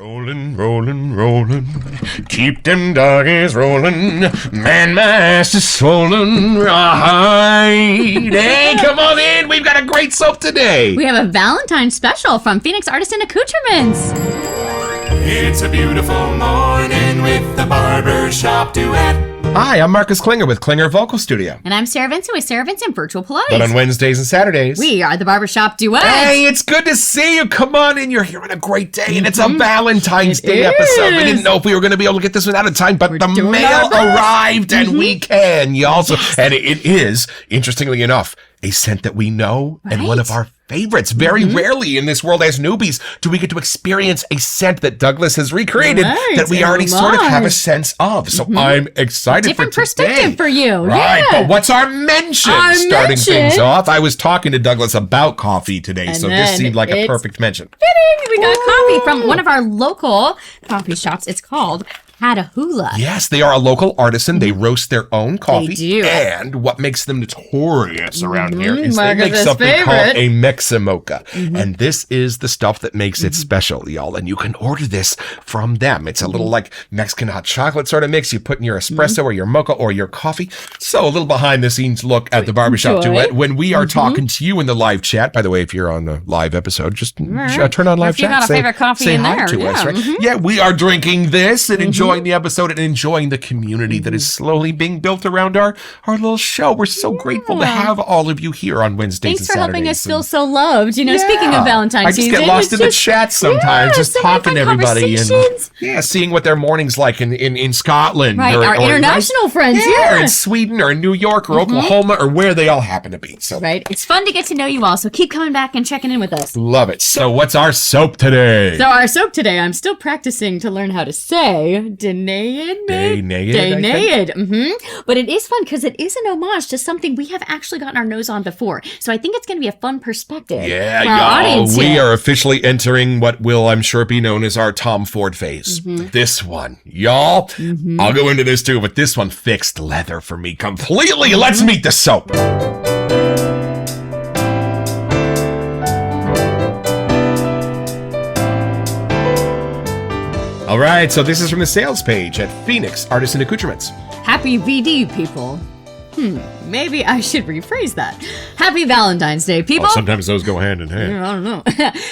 Rolling, rolling, rolling. Keep them doggies rolling. Man, my ass is swollen. Right. Hey, come on in. We've got a great soap today. We have a Valentine's special from Phoenix Artisan Accoutrements. It's a beautiful morning with the Barbershop Duet. Hi, I'm Marcus Klinger with Klinger Vocal Studio. And I'm Sarah Vincent with Sarah Vincent Virtual Polite. But on Wednesdays and Saturdays, we are the Barbershop Duet. Hey, it's good to see you. Come on in. You're here on a great day, and it's a Valentine's Day episode. We didn't know if we were going to be able to get this one out of time, but the mail arrived, and we can, y'all. So, and it is, interestingly enough, a scent that we know and one of our favorites. Very rarely in this world as newbies do we get to experience a scent that Douglas has recreated that we already sort of have a sense of. So I'm excited Different for today. perspective for you. Right, Yeah. but what's our mention? Starting things off, I was talking to Douglas about coffee today, so this seemed like a perfect mention. We got coffee from one of our local coffee shops. It's called Catahoula. Yes, they are a local artisan. They roast their own coffee. They do. And what makes them notorious around here is they make something called a Meximocha. And this is the stuff that makes it special, y'all. And you can order this from them. It's a little like Mexican hot chocolate sort of mix you put in your espresso or your mocha or your coffee. So a little behind the scenes look at the Barbershop Duet when we are talking to you in the live chat. By the way, if you're on the live episode, just turn on live chat. If you got a favorite coffee in there. To us, right? Yeah, we are drinking this and enjoying the episode and enjoying the community that is slowly being built around our little show. We're so grateful to have all of you here on Wednesdays Thanks and for Saturdays. helping us feel so loved. You know, speaking of Valentine's season, I just get lost in the chat sometimes, just so talking to everybody and seeing what their morning's like in Scotland. Right, our international friends, or in Sweden or in New York or Oklahoma or where they all happen to be. So it's fun to get to know you all, so keep coming back and checking in with us. Love it. So what's our soap today? So our soap today, I'm still practicing to learn how to say Danaid. But it is fun because it is an homage to something we have actually gotten our nose on before. So I think it's going to be a fun perspective for our audience we here. are officially entering what will, I'm sure, be known as our Tom Ford phase. This one, y'all, I'll go into this too, but this one fixed leather for me completely. Let's meet the soap. All right, so this is from the sales page at Phoenix Artisan Accoutrements. Happy VD, people. Maybe I should rephrase that. Happy Valentine's Day, people. Oh, sometimes those go hand in hand. I don't know.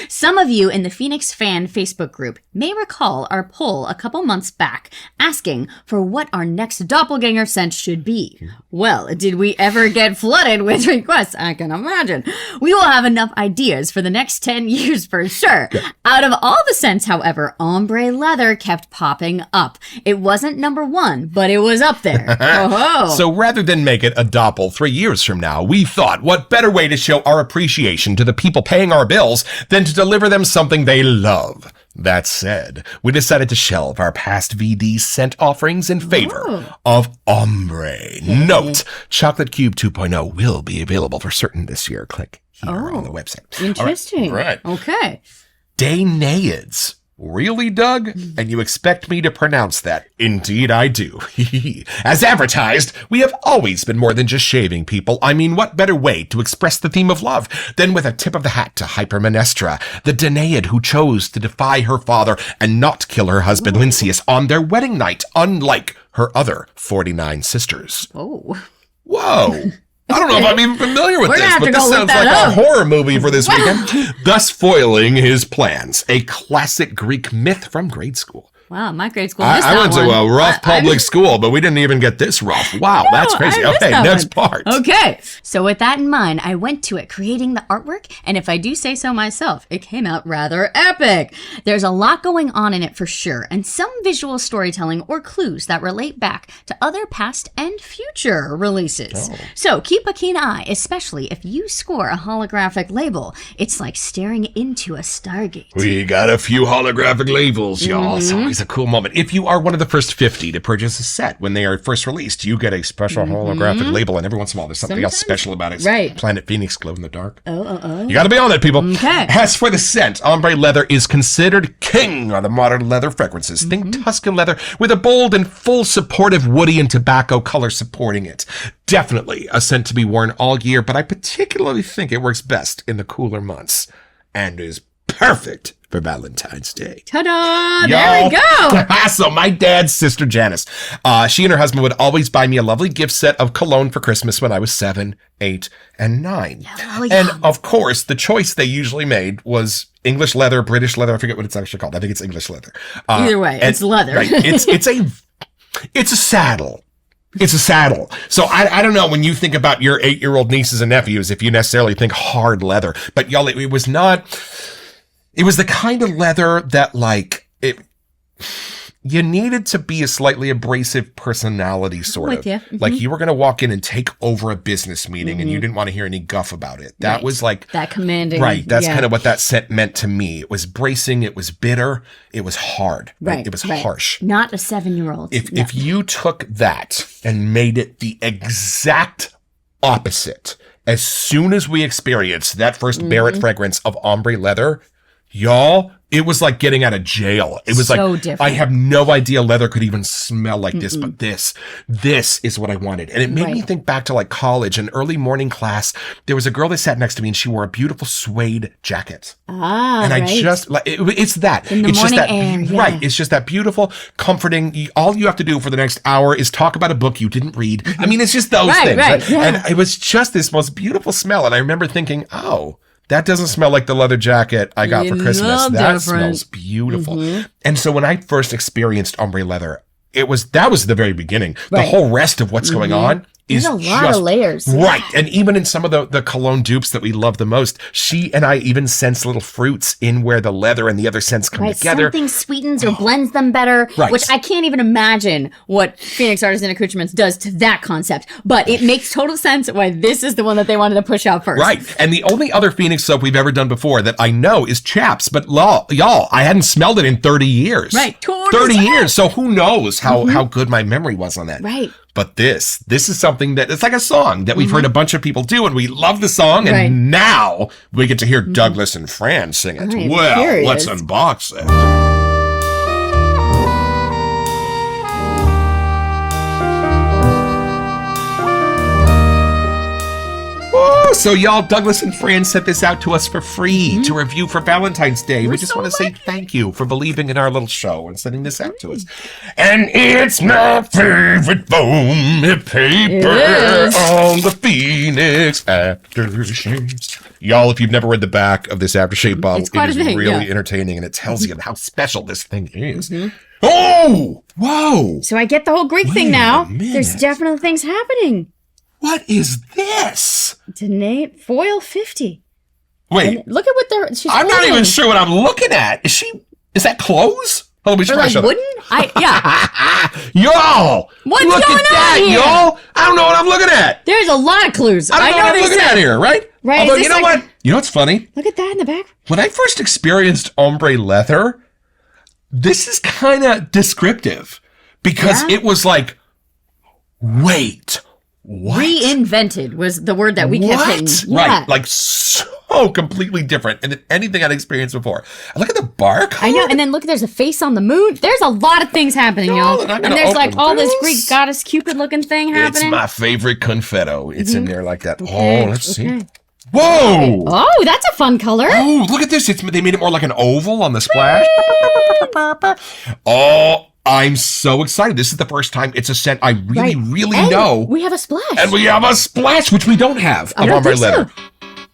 Some of you in the Phoenix Fan Facebook group may recall our poll a couple months back asking for what our next doppelganger scent should be. Well, did we ever get flooded with requests? I can imagine. We will have enough ideas for the next 10 years for sure. Out of all the scents, however, ombre leather kept popping up. It wasn't number one, but it was up there. So rather than make it a doppel 3 years from now, we thought what better way to show our appreciation to the people paying our bills than to deliver them something they love. That said, we decided to shelve our past VD scent offerings in favor of ombre. Note, Chocolate Cube 2.0 will be available for certain this year. Click here on the website. Interesting. All right. Okay. Danaids. Really, Doug? And you expect me to pronounce that? Indeed I do. As advertised, we have always been more than just shaving people. I mean, what better way to express the theme of love than with a tip of the hat to Hypermnestra, the Danaid who chose to defy her father and not kill her husband Lynceus on their wedding night, unlike her other 49 sisters. Oh. Whoa. I don't know if I'm even familiar with this, but this sounds like a horror movie for this weekend. Thus foiling his plans. A classic Greek myth from grade school. Wow, my grade school missed I went to a rough public school, but we didn't even get this rough. Wow, that's crazy. Okay, next part. Okay, so with that in mind, I went to it creating the artwork, and if I do say so myself, it came out rather epic. There's a lot going on in it for sure, and some visual storytelling or clues that relate back to other past and future releases. So keep a keen eye, especially if you score a holographic label. It's like staring into a Stargate. We got a few holographic labels, y'all. It's always a cool moment. If you are one of the first 50 to purchase a set when they are first released, you get a special holographic label, and every once in a while there's something else special about it. Right. Planet Phoenix glow in the dark. You gotta be on it, people. Okay. As for the scent, ombre leather is considered king of the modern leather fragrances. Think Tuscan leather with a bold and full supportive woody and tobacco color supporting it. Definitely a scent to be worn all year, but I particularly think it works best in the cooler months and is perfect for Valentine's Day. Ta-da! There we go. So my dad's sister, Janice, she and her husband would always buy me a lovely gift set of cologne for Christmas when I was 7, 8, and 9. And of course, the choice they usually made was English leather, British leather. I forget what it's actually called. I think it's English leather. Either way, it's leather. Right. It's a saddle. It's a saddle. So I don't know when you think about your 8-year-old nieces and nephews, if you necessarily think hard leather, but y'all, it was not, it was the kind of leather that you needed to be a slightly abrasive personality, sort of. Mm-hmm. Like you were going to walk in and take over a business meeting and you didn't want to hear any guff about it. That was like that commanding. Right. That's kind of what that scent meant to me. It was bracing. It was bitter. It was hard. Right. It was harsh. Not a 7-year-old. If you took that and made it the exact opposite, as soon as we experienced that first Barrett fragrance of ombre leather, y'all, it was like getting out of jail. It was so like, different. I have no idea leather could even smell like this, but this is what I wanted. And it made me think back to like college, an early morning class. There was a girl that sat next to me and she wore a beautiful suede jacket. And I just, like, it's that. In the it's morning just that, air, yeah. Right. It's just that beautiful, comforting. All you have to do for the next hour is talk about a book you didn't read. I mean, it's just those things. Right? Yeah. And it was just this most beautiful smell. And I remember thinking, oh, that doesn't smell like the leather jacket I got for Christmas. That smells beautiful. And so when I first experienced ombre leather, that was the very beginning. The whole rest of what's going on is There's a lot of layers. Right. And even in some of the cologne dupes that we love the most, she and I even sense little fruits in where the leather and the other scents come together. Something sweetens or blends them better, which I can't even imagine what Phoenix Artisan Accoutrements does to that concept. But it makes total sense why this is the one that they wanted to push out first. Right. And the only other Phoenix soap we've ever done before that I know is Chaps. But y'all, I hadn't smelled it in 30 years. Right. 30 years. So who knows how good my memory was on that. Right. But this is something that it's like a song that we've heard a bunch of people do, and we love the song. And now we get to hear Douglas and Fran sing it. Well, let's unbox it. So y'all, Douglas and Fran sent this out to us for free to review for Valentine's Day. We just want to say thank you for believing in our little show and sending this out to us. And it's my favorite foam paper on the Phoenix Aftershave. Y'all, if you've never read the back of this aftershave bottle, it is really entertaining, and it tells you how special this thing is. Oh! Whoa! So I get the whole Greek thing now. There's definitely things happening. What is this? Danaid foil 50. Wait. And look at what I'm not even sure what I'm looking at. Is that clothes? Hold on, we should like wooden? Y'all! What's look going at that, on here? y'all! I don't know what I'm looking at. There's a lot of clues. I don't know what I'm looking at here, right? Right. Although, you know what? You know what's funny? Look at that in the back. When I first experienced ombre leather, this is kind of descriptive because it was like, wait, what? Reinvented was the word that we kept hitting. Right. Like so completely different than anything I'd experienced before. And look at the barcode. I know. And then look, there's a face on the moon. There's a lot of things happening, y'all. And there's like all this Greek goddess Cupid looking thing happening. It's my favorite confetto. It's in there like that. Okay. Oh, let's see. Whoa! Oh, that's a fun color. Oh, look at this. They made it more like an oval on the splash. Oh, I'm so excited. This is the first time it's a scent I really know. We have a splash. And we have a splash, which we don't have of ombre leather.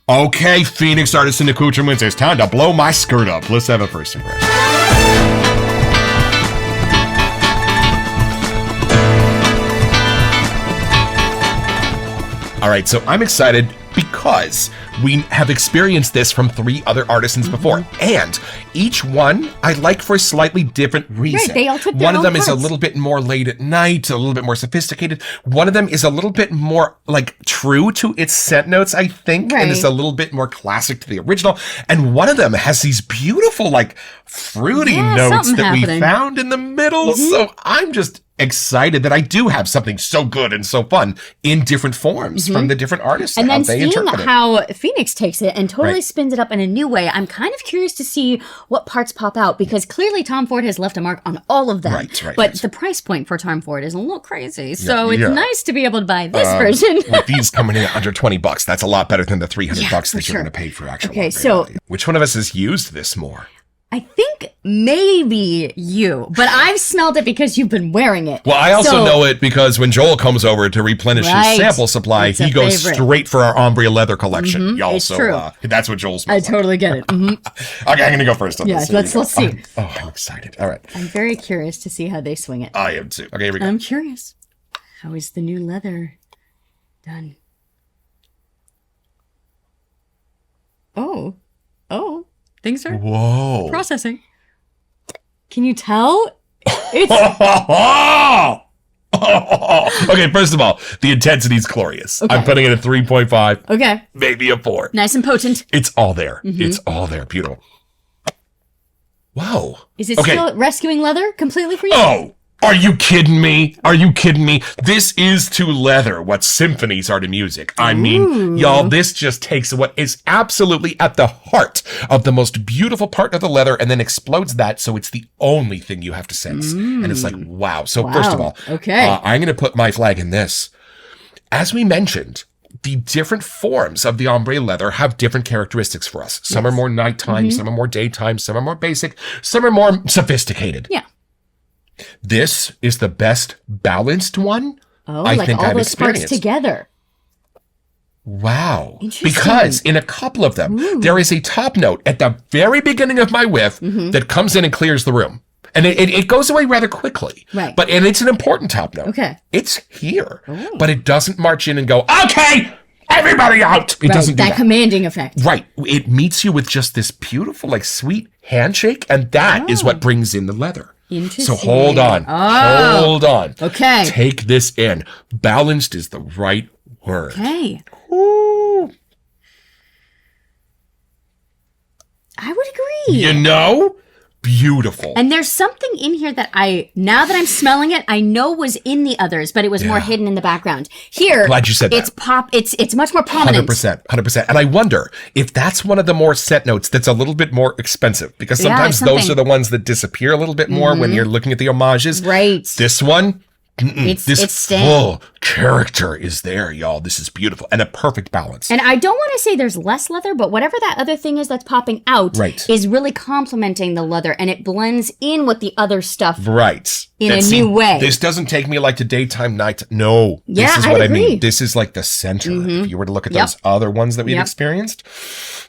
Okay, Phoenix Artisan Accoutrements, it's time to blow my skirt up. Let's have a first impression. All right, so I'm excited because we have experienced this from 3 other artisans before, and each one I like for a slightly different reason. Right, they all took their One of them own is a parts. little bit more late at night, a little bit more sophisticated. One of them is a little bit more like true to its scent notes, I think, and is a little bit more classic to the original. And one of them has these beautiful, like, fruity notes that we found in the middle. So I'm just excited that I do have something so good and so fun in different forms from the different artists and how then they seeing interpret it. how Phoenix takes it and totally spins it up in a new way, I'm kind of curious to see what parts pop out, because clearly Tom Ford has left a mark on all of them. But the price point for Tom Ford is a little crazy, so it's nice to be able to buy this version. With these coming in at under $20, that's a lot better than the $300 that you're going to pay for actual. Okay, so which one of us has used this more? I think maybe you, but I've smelled it because you've been wearing it. Well, I also know it because when Joel comes over to replenish his sample supply, he goes straight for our ombre leather collection. Y'all, it's true. That's what Joel smells I totally get it. Okay, I'm going to go first on this. Let's see. I'm excited. All right. I'm very curious to see how they swing it. I am too. Okay, here we go. I'm curious. How is the new leather done? Oh. Things are processing. Can you tell? It's Okay, first of all, the intensity is glorious. Okay. I'm putting it at 3.5. Okay. Maybe a 4. Nice and potent. It's all there. It's all there. Beautiful. Wow. Is it still rescuing leather completely for you? Oh, are you kidding me? This is to leather what symphonies are to music. I mean, y'all, this just takes what is absolutely at the heart of the most beautiful part of the leather and then explodes that so it's the only thing you have to sense. And it's like, wow. So first of all, I'm going to put my flag in this. As we mentioned, the different forms of the ombre leather have different characteristics for us. Some are more nighttime, some are more daytime, some are more basic, some are more sophisticated. Yeah. This is the best balanced one I think all those parts together. Wow. Because in a couple of them, there is a top note at the very beginning of my whiff that comes in and clears the room. And it goes away rather quickly. Right. And it's an important top note. Okay. It's here. But it doesn't march in and go, okay, everybody out. It doesn't do that. That commanding effect. Right. It meets you with just this beautiful, like, sweet handshake. And that is what brings in the leather. So hold on. Hold on. Okay. Take this in. Balanced is the right word. Okay. Ooh. I would agree. You know? Beautiful. And there's something in here that now that I'm smelling it, I know was in the others, but it was more hidden in the background. Here, glad you said that. It's much more prominent. 100%. And I wonder if that's one of the more scent notes that's a little bit more expensive, because sometimes those are the ones that disappear a little bit more when you're looking at the homages. Right. This one, It's full character is there, y'all. This is beautiful and a perfect balance. And I don't want to say there's less leather, but whatever that other thing is that's popping out is really complementing the leather, and it blends in with the other stuff. Right. In a new way. This doesn't take me like to daytime, night. No. This is what I mean. This is like the center. If you were to look at those other ones that we've experienced.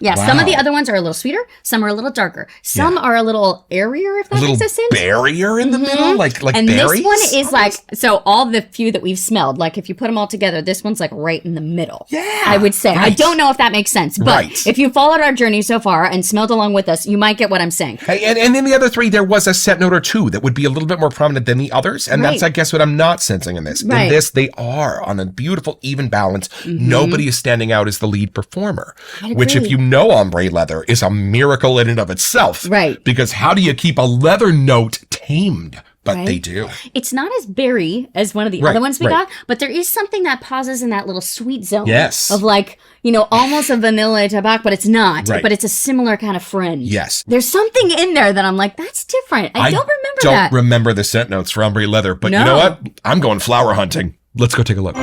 Yeah, some of the other ones are a little sweeter. Some are a little darker. Some are a little airier, if that makes sense. Barrier in the middle, like and berries. This one is like, so all the few that we've smelled, like if you put them all together, this one's like right in the middle. Yeah. I would say. I don't know if that makes sense, but if you followed our journey so far and smelled along with us, you might get what I'm saying. Hey, and in the other three, there was a scent note or two that would be a little bit more prominent than the others. And that's, I guess, what I'm not sensing in this. In this, they are on a beautiful, even balance. Nobody is standing out as the lead performer, which, if you know ombre leather, is a miracle in and of itself. Right. Because how do you keep a leather note tamed? But they do. It's not as berry as one of the other ones we got, but there is something that pauses in that little sweet zone. Yes. Of like, you know, almost a vanilla tobacco, but it's not. But it's a similar kind of friend. Yes. There's something in there that I'm like, that's different. I don't remember that. I don't remember the scent notes for ombre leather, but you know what? I'm going flower hunting. Let's go take a look.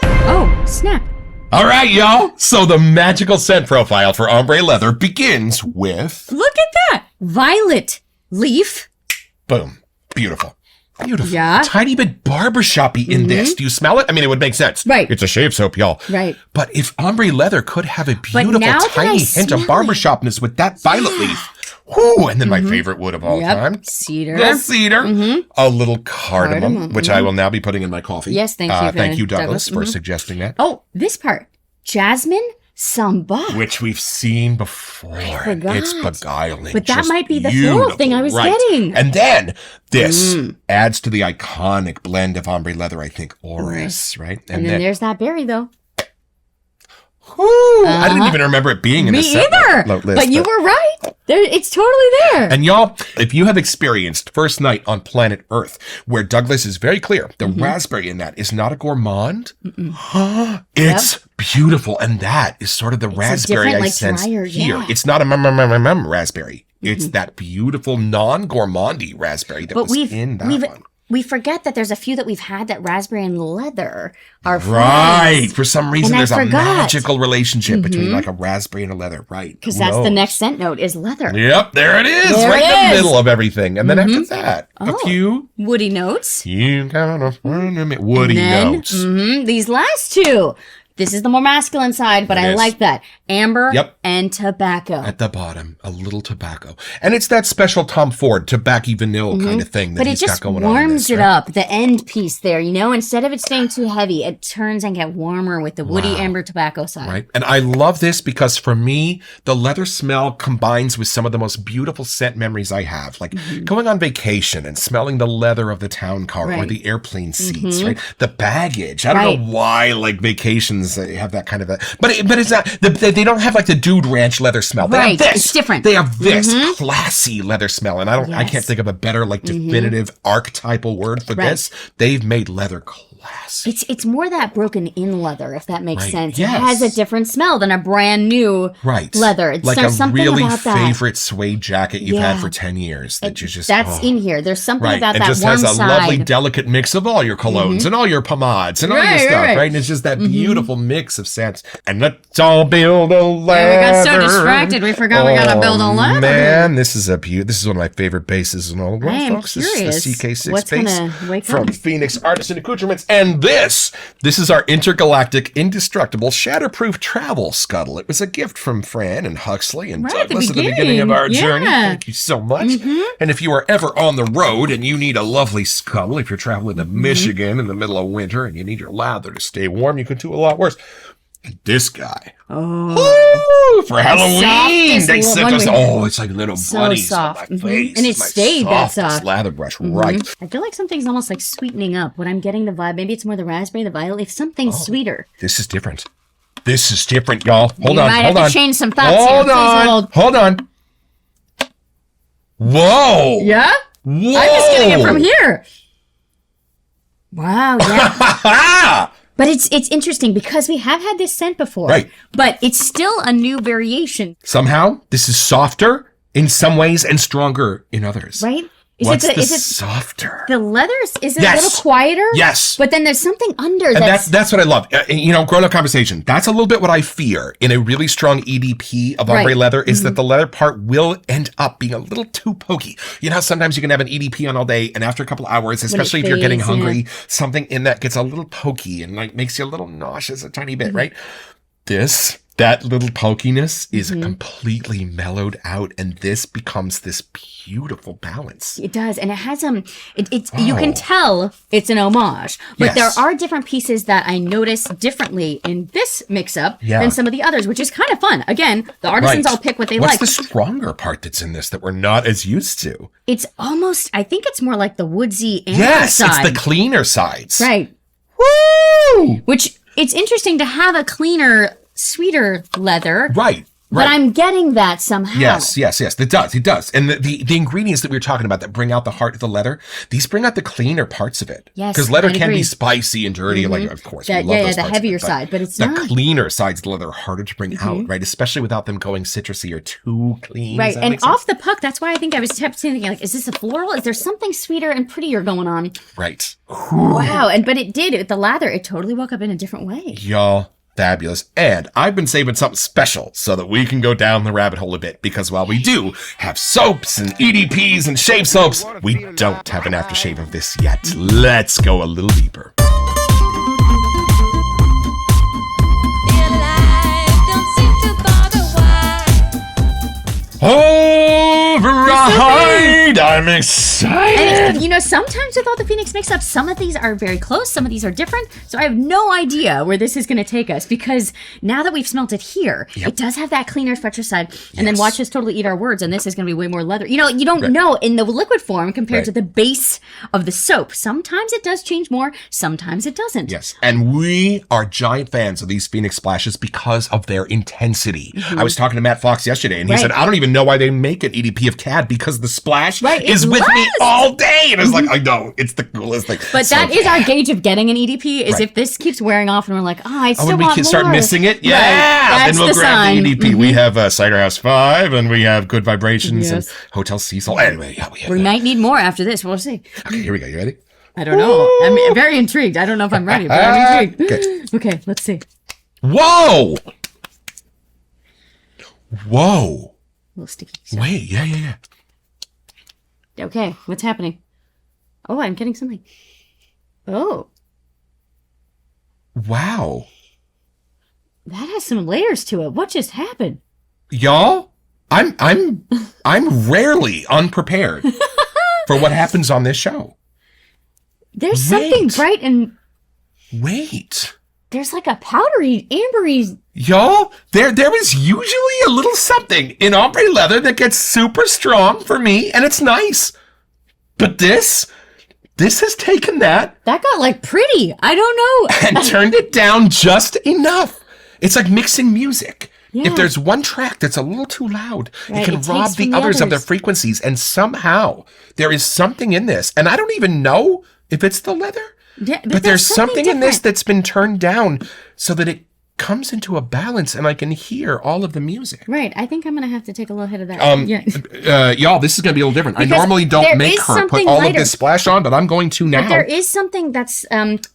Oh, snap. All right, y'all. So the magical scent profile for ombre leather begins with... Look at that. Violet leaf. Boom. Beautiful. Beautiful. Yeah. A tiny bit barbershop-y in this. Do you smell it? I mean, it would make sense. Right. It's a shave soap, y'all. Right. But if ombre leather could have a beautiful tiny hint of barbershopness with that violet leaf. Whoo, and then my favorite wood of all time. Cedar. The cedar. A little cardamom, which I will now be putting in my coffee. Yes, thank you. Thank you, Douglas, for suggesting that. Oh, this part. Jasmine sambac. Which we've seen before. I forgot. It's beguiling. But that just might be the floral thing I was getting. And then this adds to the iconic blend of ombre leather, I think, Orris, right? And then there's that berry, though. Whoo! I didn't even remember it being in the Me either. List, but you were right. It's totally there. And y'all, if you have experienced First Night on Planet Earth, where Douglas is very clear, the raspberry in that is not a gourmand. It's beautiful. And that is sort of the raspberry I sense here. It's not a raspberry. It's that beautiful non-gourmandy raspberry that was in that one. we forget that there's a few that we've had that raspberry and leather are Right. friends. For some reason, And I there's a forgot. magical relationship between like a raspberry and a leather. Right. Because Who that's the knows? next scent note is leather. Yep, there it is. There right it in the is. middle of everything. And then after that, a Oh. few Woody notes. you kind of woody Then, notes. these last two. This is the more masculine side, but It I is. like that. Amber Yep. and tobacco. At the bottom, a little tobacco. And it's that special Tom Ford tobacco vanilla kind of thing that But it he's just got going on. warms it up. The end piece there, instead of it staying too heavy, it turns and get warmer with the woody amber tobacco side. Right. And I love this because for me, the leather smell combines with some of the most beautiful scent memories I have. Like going on vacation and smelling the leather of the town car or Right. the airplane seats, right? The baggage. I don't Right. know why like vacations have that kind of a, but it's not, they don't have like the Dude Ranch leather smell. They Right. have this. It's different. They have this classy leather smell. And I can't Yes. think of a better like definitive archetypal word for Right. this. They've made leather classy. It's more that broken in leather, if that makes Right. sense. Yes. It has a different smell than a brand new Right. leather. It's like there's a something really about that. favorite suede jacket you've had Yeah. for 10 years that you just That's in here. There's something right. about It that just warm has a side. lovely delicate mix of all your colognes and all your pomades and all your Right, stuff, right. right? And it's just that beautiful mix of scents. And let's all build a ladder. Yeah, we got so distracted, we forgot we gotta build a ladder. Man, this is this is one of my favorite bases in all the world, I am folks. This is curious the CK6 what's base gonna wake from up. Phoenix Artisan Accoutrements. And this is our intergalactic, indestructible, shatterproof travel scuttle. It was a gift from Fran and Huxley and Right at the Douglas at the beginning of our beginning. journey. Yeah. Thank you so much. And if you are ever on the road and you need a lovely scuttle, if you're traveling to Michigan in the middle of winter and you need your lather to stay warm, you could do a lot worse. This guy. Oh, for Halloween. softest They sent one us, we have. it's like little So bunnies soft. on my face. And it My stayed that softest soft. lather brush, right. I feel like something's almost like sweetening up. When I'm getting the vibe, maybe it's more the raspberry, the violet. It's something sweeter. This is different. This is different, y'all. Hold You on, might hold have on. to change some thoughts here. Hold Please on, hold. hold on. Whoa. Yeah? Whoa. I'm just getting it from here. Wow, yeah. But it's interesting because we have had this scent before. Right. But it's still a new variation, Somehow, this is softer in some ways and stronger in others. right? What's the is it softer? the leather is it Yes. a little quieter? Yes. But then there's something under And that's that's what I love. Grown up conversation. That's a little bit what I fear in a really strong EDP of ombre Right. leather is that the leather part will end up being a little too pokey. You know how sometimes you can have an EDP on all day and after a couple hours, especially if you're getting fades, hungry, something in that gets a little pokey and like makes you a little nauseous a tiny bit, right? That little pokiness is completely mellowed out and this becomes this beautiful balance. it does, and it has it's you can tell it's an homage, but Yes. there are different pieces that I notice differently in this mix-up Yeah. than some of the others, which is kind of fun. Again, the artisans Right. all pick what they What's like. the stronger part that's in this that we're not as used to? It's almost, I think it's more like the woodsy amber Yes, side. it's the cleaner sides. right. Woo! Which it's interesting to have a cleaner, sweeter leather. Right. But I'm getting that somehow. Yes. It does. And the ingredients that we were talking about that bring out the heart of the leather, these bring out the cleaner parts of it. Yes, Because leather I'd can be agree. spicy and dirty. Like, of course, we That- love yeah, those the parts of heavier it, side, but it's the not. cleaner sides of the leather are harder to bring out, right? Especially without them going citrusy or too clean. Right. Does that And make sense? off the puck, that's why I think I was kept thinking, like, is this a floral? Is there something sweeter and prettier going on? Right. Wow. But it did. With the lather, it totally woke up in a different way. Y'all. Fabulous. And I've been saving something special so that we can go down the rabbit hole a bit because while we do have soaps and EDPs and shave soaps, we don't have an aftershave of this yet. Let's go a little deeper. All right, I'm excited. And sometimes with all the Phoenix mix-ups, some of these are very close, some of these are different. So I have no idea where this is going to take us because now that we've smelt it here, it does have that cleaner, fresher side. And then watch us totally eat our words, and this is going to be way more leather. You don't know in the liquid form compared to the base of the soap. Sometimes it does change more, sometimes it doesn't. Yes, and we are giant fans of these Phoenix splashes because of their intensity. I was talking to Matt Fox yesterday, and he said, I don't even know why they make an EDP of CAD because the splash is with me all day. And I was like, I know, it's the coolest thing. But So that is our gauge of getting an EDP is Right. if this keeps wearing off and we're like, I still when we want can more. start missing it, Right. That's then we'll the grab sign. the EDP. We have Cider House 5, and we have Good Vibrations Yes. and Hotel Cecil. Anyway, we have We that. might need more after this. We'll see. Okay, here we go. You ready? I don't know. I'm very intrigued. I don't know if I'm ready, but I'm intrigued. Okay, let's see. Whoa! Whoa. A little sticky stuff. Wait, yeah. Okay, what's happening? Oh, I'm getting something. Oh, Wow. that has some layers to it. What just happened? Y'all, I'm rarely unprepared for what happens on this show. There's something bright and Wait. there's like a powdery, ambery. Y'all, there is usually a little something in ombre leather that gets super strong for me, and it's nice. But this has taken that That got like pretty. I don't know. and turned it down just enough. It's like mixing music. Yeah. If there's one track that's a little too loud, Right, it can it takes rob the from the others of their others. frequencies. And somehow there is something in this. And I don't even know if it's the leather, Yeah, but there's something in this different. that's been turned down so that it comes into a balance and I can hear all of the music. Right. I think I'm going to have to take a little hit of that. Yeah. Y'all, this is going to be a little different. Because I normally there don't make is her put something all lighter. of this splash on, but I'm going to now. But there is something that's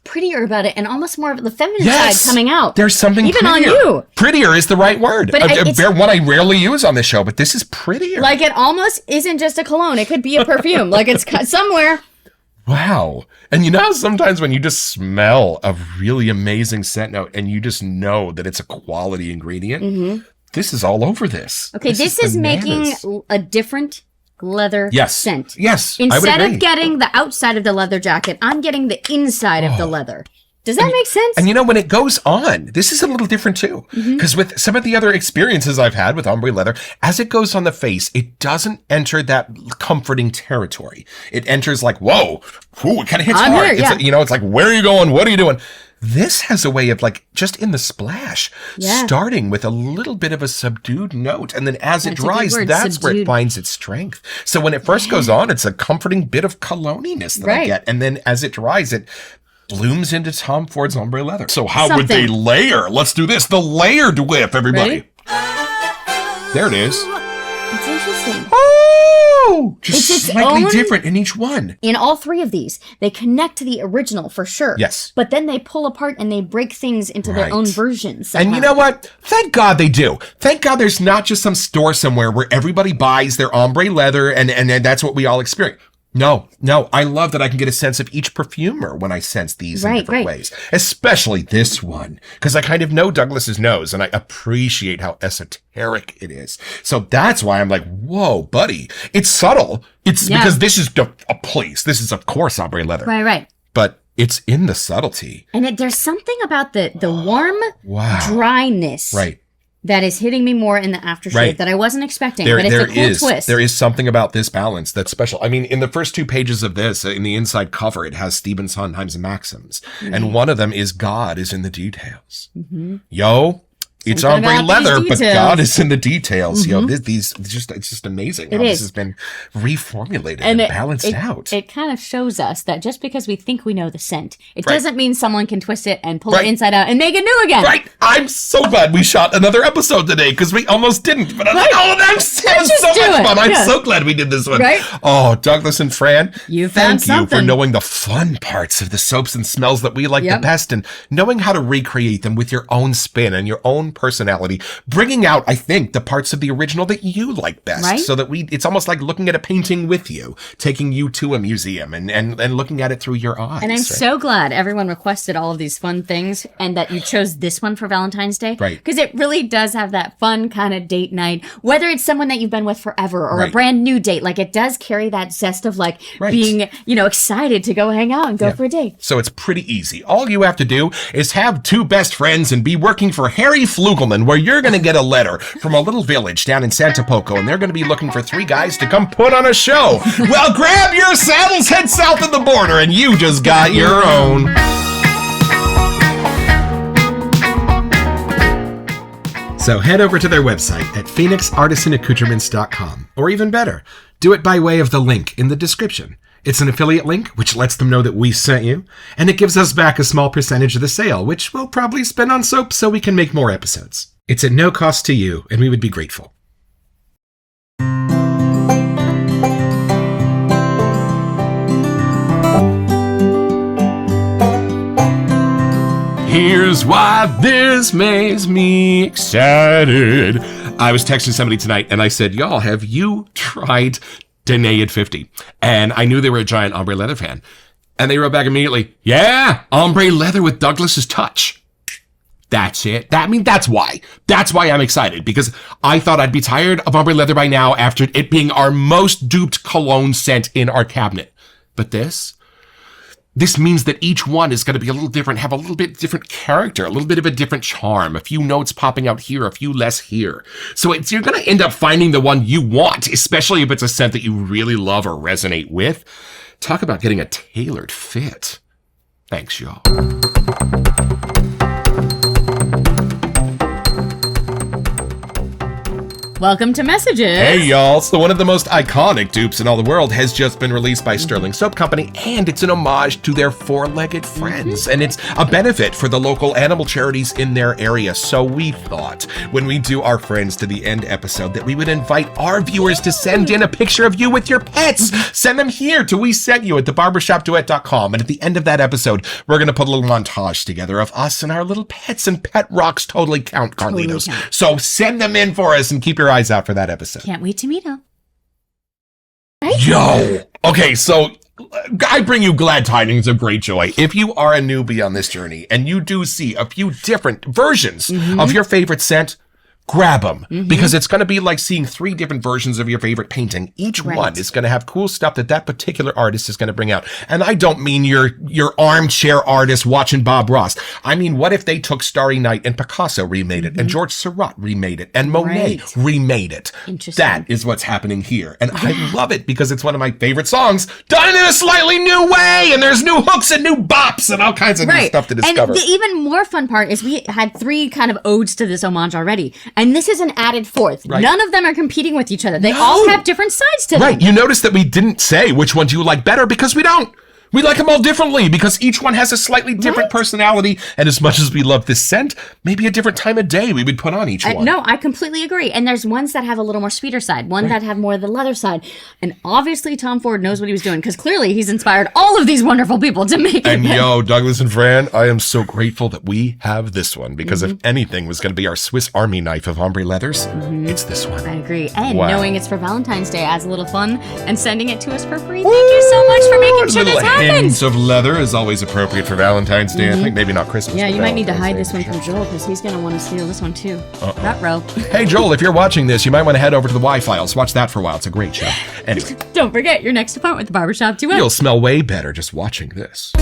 prettier about it and almost more of the feminine Yes, side coming out. There's something Even prettier. on you. Prettier is the right word. But it's- one I rarely use on this show, but this is prettier. Like it almost isn't just a cologne. It could be a perfume. Like it's somewhere. Wow. And you know how sometimes when you just smell a really amazing scent note and you just know that it's a quality ingredient, this is all over this. Okay, this is making bananas. a different leather Yes. scent. Yes. I would Instead agree. of getting the outside of the leather jacket, I'm getting the inside of the leather. Does that make sense? And you know, when it goes on, this is a little different too. Mm-hmm. Because with some of the other experiences I've had with ombre leather, as it goes on the face, it doesn't enter that comforting territory. It enters like, whoa, ooh, it kind of hits I'm hard. here, yeah. It's, it's like, where are you going? What are you doing? This has a way of like, just in the splash, Yeah. starting with a little bit of a subdued note. And then as it That's a good dries, word, that's where it subdued. finds its strength. So when it first goes on, it's a comforting bit of cologniness that I Right. get. And then as it dries, it blooms into Tom Ford's ombre leather. So how would Something. they layer? Let's do this. The layered whip, everybody. Ready? There it is. It's interesting. Oh, just It's its slightly own- different in each one. In all three of these, they connect to the original for sure. Yes. But then they pull apart and they break things into Right. their own versions. And you know what? Thank God they do. Thank God there's not just some store somewhere where everybody buys their ombre leather and that's what we all experience. No. I love that I can get a sense of each perfumer when I sense these in Right, different right. ways. Especially this one. Because I kind of know Douglas's nose and I appreciate how esoteric it is. So that's why I'm like, whoa, buddy. It's subtle. It's Yeah. because this is a place. This is, of course, ombre leather. Right. But it's in the subtlety. And there's something about the warm Wow. dryness Right. that is hitting me more in the aftershave Right. that I wasn't expecting. There but it's a cool is twist. there is something about this balance that's special. I mean, in the first two pages of this, in the inside cover, it has Stephen Sondheim's maxims, and one of them is "God is in the details." Yo, it's Something ombre about these leather, but details. God is in the details. Yo, it's just amazing how It this is. has been reformulated and balanced out. It kind of shows us that just because we think we know the scent, it Right. doesn't mean someone can twist it and pull Right. it inside out and make it new again. Right, I'm so glad we shot another episode today because we almost didn't. But I'm like, Right. oh, that was so Let's just much do it. fun. I'm Yeah. so glad we did this one. Right? Oh, Douglas and Fran, You thank found you something. for knowing the fun parts of the soaps and smells that we like the Yep. best, and knowing how to recreate them with your own spin and your own personality, bringing out, I think, the parts of the original that you like best, Right? so that it's almost like looking at a painting with you, taking you to a museum and looking at it through your eyes. And I'm right? so glad everyone requested all of these fun things and that you chose this one for Valentine's Day. Right. Because it really does have that fun kind of date night, whether it's someone that you've been with forever or a Right. brand new date. Like it does carry that zest of like Right. being, excited to go hang out and go for a date. So it's pretty easy. All you have to do is have two best friends and be working for Harry Flugelman, where you're going to get a letter from a little village down in Santa Poco, and they're going to be looking for three guys to come put on a show. Well, grab your saddles, head south of the border, and you just got your own. So head over to their website at phoenixartisanaccoutrements.com, or even better, do it by way of the link in the description. It's an affiliate link, which lets them know that we sent you, and it gives us back a small percentage of the sale, which we'll probably spend on soap so we can make more episodes. It's at no cost to you, and we would be grateful. is why this makes me excited. I was texting somebody tonight and I said, y'all, have you tried Danaid 50? And I knew they were a giant ombre leather fan. And they wrote back immediately, yeah, ombre leather with Douglas's touch. That's it. That's why. That's why I'm excited, because I thought I'd be tired of ombre leather by now after it being our most duped cologne scent in our cabinet. But this means that each one is going to be a little different, have a little bit different character, a little bit of a different charm, a few notes popping out here, a few less here. So you're going to end up finding the one you want, especially if it's a scent that you really love or resonate with. Talk about getting a tailored fit. Thanks, y'all. Welcome to Messages. Hey, y'all. So one of the most iconic dupes in all the world has just been released by Sterling Soap Company, and it's an homage to their four-legged friends. And it's a benefit for the local animal charities in their area. So we thought, when we do our Friends to the End episode, that we would invite our viewers to send in a picture of you with your pets. Send them here to We Sent You at thebarbershopduet.com. And at the end of that episode, we're going to put a little montage together of us and our little pets, and Pet Rocks totally count, Carlitos. Totally count. So send them in for us and keep your eyes out for that episode. Can't wait to meet him. Yo! Okay, so I bring you glad tidings of great joy. If you are a newbie on this journey and you do see a few different versions of your favorite scent, grab them, because it's going to be like seeing 3 different versions of your favorite painting. Each one is going to have cool stuff that particular artist is going to bring out. And I don't mean your armchair artist watching Bob Ross. I mean, what if they took Starry Night and Picasso remade it, and George Seurat remade it, and Monet remade it? Interesting. That is what's happening here. And I love it because it's one of my favorite songs done in a slightly new way. And there's new hooks and new bops and all kinds of new stuff to discover. And the even more fun part is we had 3 kind of odes to this homage already. And this is an added 4th. Right. None of them are competing with each other. They all have different sides to them. Right. You notice that we didn't say which ones you like better, because we don't. We like them all differently because each one has a slightly different personality. And as much as we love this scent, maybe a different time of day we would put on each one. No, I completely agree. And there's ones that have a little more sweeter side, one that have more of the leather side. And obviously Tom Ford knows what he was doing, because clearly he's inspired all of these wonderful people to make it. And yo, Douglas and Fran, I am so grateful that we have this one, because if anything was going to be our Swiss Army knife of ombre leathers, it's this one. I agree. And knowing it's for Valentine's Day adds a little fun, and sending it to us for free. Thank you so much for making sure this happens. Hints of leather is always appropriate for Valentine's Day. I think maybe not Christmas. Yeah, but you might need to hide Valentine's this Day. one from Joel, because he's going to want to steal this one too. Ruh-roh. Hey, Joel, if you're watching this, you might want to head over to the Y-Files. Watch that for a while. It's a great show. Anyway. Don't forget your next appointment with the Barbershop Duet. You'll smell way better just watching this.